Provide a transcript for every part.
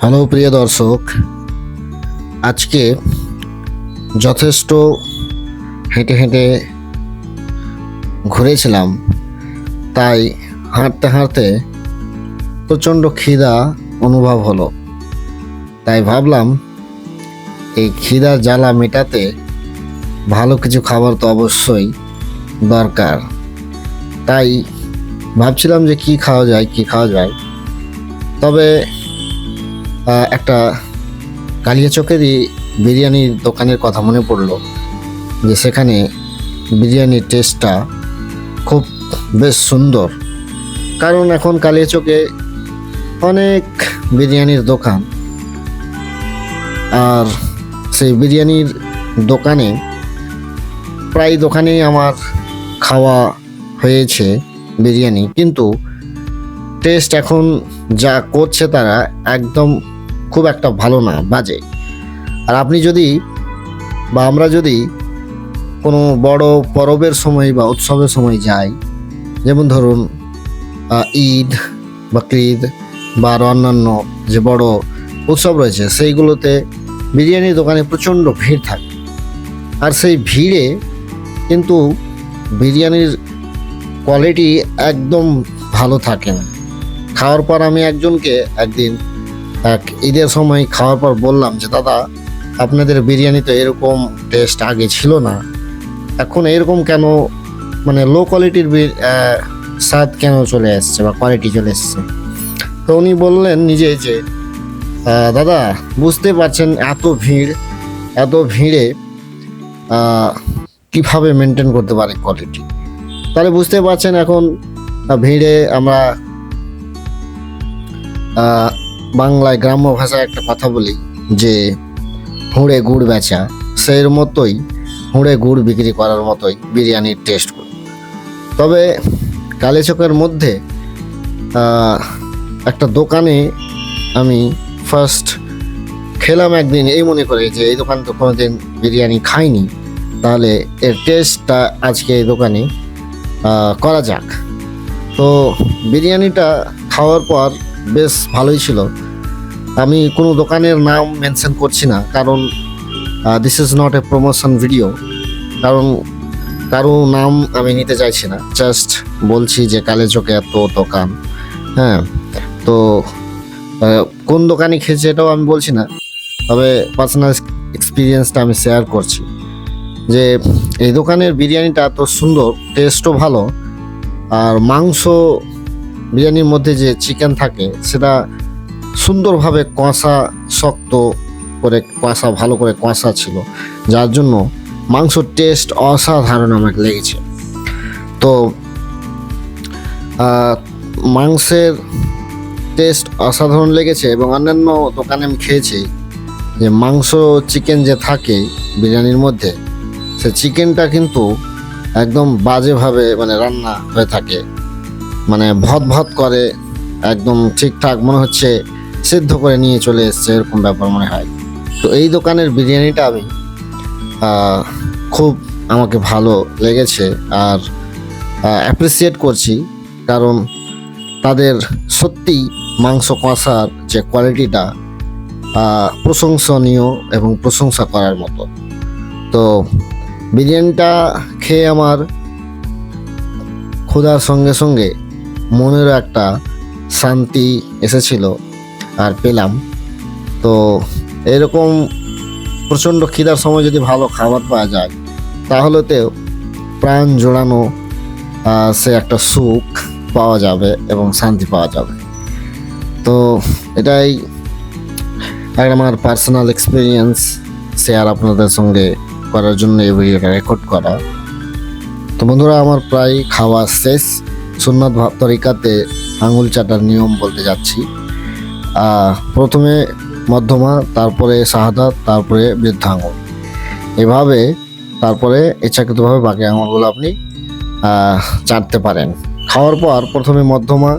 Hello প্রিয় দর্শক, আজকে যথেষ্ট হেঁটে হেঁটে ঘুরেছিলাম, তাই হাঁটতে হাঁটতে প্রচণ্ড খিদা অনুভব হলো। তাই ভাবলাম এই খিদার জ্বালা মেটাতে ভালো কিছু খাবার তো অবশ্যই দরকার। তাই ভাবছিলাম যে কি খাওয়া যায়। তবে একটা কালিয়াচকেরই বিরিয়ানির দোকানের কথা মনে পড়লো, যে সেখানে বিরিয়ানির টেস্টটা খুব বেশ সুন্দর। কারণ এখন কালিয়াচকে অনেক বিরিয়ানির দোকান, আর সেই বিরিয়ানির দোকানে প্রায় দোকানেই আমার খাওয়া হয়েছে বিরিয়ানি, কিন্তু টেস্ট এখন যা করছে তারা একদম খুব একটা ভালো না, বাজে। আর আপনি যদি বা আমরা যদি কোনো বড় পরবের সময় বা উৎসবের সময় যাই, যেমন ধরুন ঈদ, বকরিদ বা আরও অন্যান্য যে বড় উৎসব রয়েছে, সেইগুলোতে বিরিয়ানির দোকানে প্রচণ্ড ভিড় থাকে। আর সেই ভিড়ে কিন্তু বিরিয়ানির কোয়ালিটি একদম ভালো থাকে না। খাওয়ার পর আমি একজনকে একদিন ঈদের সময় খাওয়ার পর বললাম যে দাদা, আপনাদের বিরিয়ানি তো এরকম টেস্ট আগে ছিল না, এখন এরকম কেন, মানে লো কোয়ালিটির স্বাদ কেন চলে আসছে বা কোয়ালিটি চলে এসছে? তো উনি বললেন নিজে যে দাদা, বুঝতে পারছেন এত ভিড়ে কিভাবে মেনটেন করতে পারে কোয়ালিটি। তাহলে বুঝতে পারছেন এখন ভিড়ে আমরা বাংলায় গ্রাম্য ভাষায় একটা কথা বলি যে হুঁড়ে গুড় বেচা, সেই মতোই হুঁড়ে গুড় বিক্রি করার মতোই বিরিয়ানির টেস্ট করি। তবে কালিয়াচকের মধ্যে একটা দোকানে আমি ফার্স্ট খেলাম একদিন, এই মনে করে যে এই দোকানে তো কোনোদিন বিরিয়ানি খাইনি, তাহলে এর টেস্টটা আজকে এই দোকানে করা যাক। তো বিরিয়ানিটা খাওয়ার পর বেশ ভালোই ছিল। আমি কোনো দোকানের নাম মেনশন করছি না, কারণ this is not a promotion video, কারণ কারো নাম আমি নিতে চাইছি না। জাস্ট বলছি যে কালিয়াচকে এত দোকান, হ্যাঁ, তো কোন দোকানে খেয়েছি এটাও আমি বলছি না, তবে পার্সোনাল এক্সপিরিয়েন্সটা আমি শেয়ার করছি যে এই দোকানের বিরিয়ানিটা এত সুন্দর, টেস্টও ভালো, আর মাংস বিরিয়ানির মধ্যে যে চিকেন থাকে সেটা সুন্দরভাবে কষা, শক্ত করে কষা, ভালো করে কষা ছিল, যার জন্য মাংসর টেস্ট অসাধারণ আমাকে লেগেছে। তো মাংসের টেস্ট অসাধারণ লেগেছে। এবং অন্যান্য দোকানে আমি খেয়েছি যে মাংস চিকেন যে থাকে বিরিয়ানির মধ্যে, সে চিকেনটা কিন্তু একদম বাজেভাবে মানে রান্না হয়ে থাকে, মানে ভদ করে, একদম ঠিকঠাক মনে হচ্ছে সিদ্ধ করে নিয়ে চলে এসছে, এরকম ব্যাপার মনে হয়। তো এই দোকানের বিরিয়ানিটা আমি খুব আমাকে ভালো লেগেছে আর অ্যাপ্রিসিয়েট করছি, কারণ তাদের সত্যি মাংস কষার যে কোয়ালিটিটা প্রশংসনীয় এবং প্রশংসা করার মতো। তো বিরিয়ানিটা খেয়ে আমার ক্ষুধার সঙ্গে সঙ্গে মনেরও একটা শান্তি এসেছিল আর পেলাম। তো এরকম প্রচণ্ড খিদার সময় যদি ভালো খাবার পাওয়া যায়, তাহলে তো প্রাণ জোড়ানো সে একটা সুখ পাওয়া যাবে এবং শান্তি পাওয়া যাবে। তো এটাই আমার পার্সোনাল এক্সপিরিয়েন্স শেয়ার আপনাদের সঙ্গে করার জন্য এই ভিডিওটা রেকর্ড করা। তো বন্ধুরা, আমার প্রায় খাওয়া শেষ। সুন্নাত তরিকাতে আঙুল চাটার নিয়ম বলতে যাচ্ছি। প্রথমে মধ্যমা, তারপরে শাহাদাত, তারপরে বৃদ্ধ আঙুল, এভাবে তারপরে ইচ্ছাকৃতভাবে বাকি আঙুলগুলো আপনি চাটতে পারেন। খাওয়ার পর প্রথমে মধ্যমা,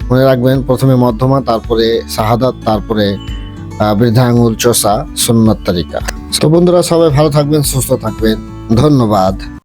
মনে রাখবেন, প্রথমে মধ্যমা, তারপরে শাহাদাত, তারপরে বৃদ্ধ আঙুল চোষা, সুন্নাত তরিকা। তো বন্ধুরা, সবাই ভালো থাকবেন, সুস্থ থাকবেন, ধন্যবাদ।